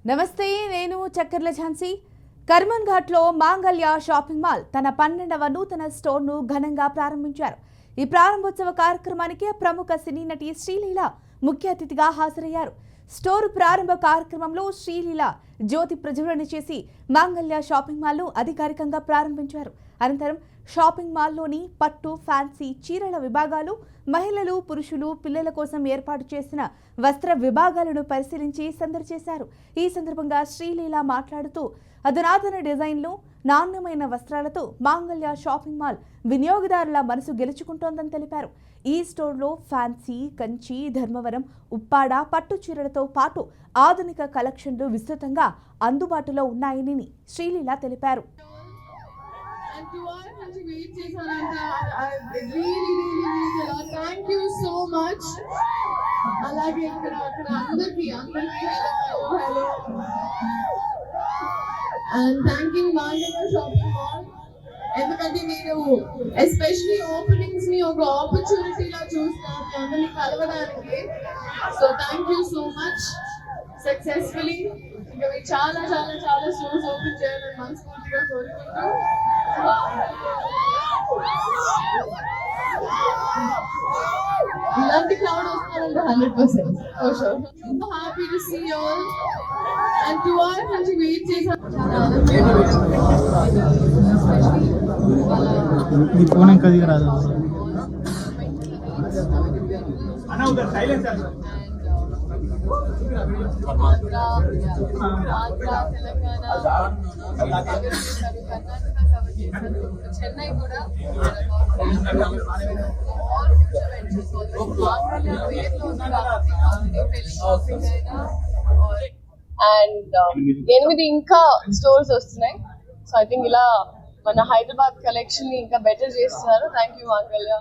నమస్తే, నేను చక్కర్ల ఝాన్సీ. కర్మన్ ఘాట్లో మాంగళ్య షాపింగ్ మాల్ తన 12వ నూతన స్టోర్ను ఘనంగా ప్రారంభించారు. ఈ ప్రారంభోత్సవ కార్యక్రమానికి ప్రముఖ సినీ నటి శ్రీలీల ముఖ్య అతిథిగా హాజరయ్యారు. స్టోర్ ప్రారంభ కార్యక్రమంలో శ్రీలీల జ్యోతి ప్రజ్వలన చేసి మాంగళ్య షాపింగ్ మాల్ను అధికారికంగా ప్రారంభించారు. అనంతరం షాపింగ్ మాల్లోని పట్టు, ఫ్యాన్సీ చీరల విభాగాలు, మహిళలు, పురుషులు, పిల్లల కోసం ఏర్పాటు చేసిన వస్త్ర విభాగాలను పరిశీలించి సందడి చేశారు. ఈ సందర్భంగా శ్రీలీల మాట్లాడుతూ అధునాతన డిజైన్లు, నాణ్యమైన వస్త్రాలతో మాంగళ్య షాపింగ్ మాల్ వినియోగదారుల మనసు గెలుచుకుంటోందని తెలిపారు. ఈ స్టోర్లో ఫ్యాన్సీ, కంచి, ధర్మవరం, ఉప్పాడ పట్టు చీరలతో పాటు ఆధునిక కలెక్షన్లు విస్తృతంగా అందుబాటులో ఉన్నాయని శ్రీలీల తెలిపారు. And to all contribute I really a lot. Thank you so much. అలాగే ఇక్కడ అందరికీ hello and thanking Maangala Shopping Mall ఎందుకంటే నేను ఎస్పెషల్లీ ఓపెనింగ్స్ ని ఒక ఆపర్చునిటీ లా చూస్తాను మీ అందరిని కలవడానికి. So thank you so much. Successfully ఇంకా మీరు చాలా చాలా చాలా స్టోర్స్ ఓపెన్ చేయాలని మనస్ఫూర్తిగా కోరుకుంటూ ఇలాంటి క్రౌడ్ వస్తారంటే 100% for sure. So happy to see you all and to all who wait చేశారు. ఈ ఫోన్ ఇంకా దిగరాదు అన్న ఉదర్ సైలెన్స్ చెన్నై కూడా అండ్ 8 ఇంకా స్టోర్స్ వస్తున్నాయి. సో ఐ థింక్ ఇలా మన హైదరాబాద్ కలెక్షన్ ని ఇంకా బెటర్ చేస్తున్నారు. థ్యాంక్ యూ మాంగళ్య.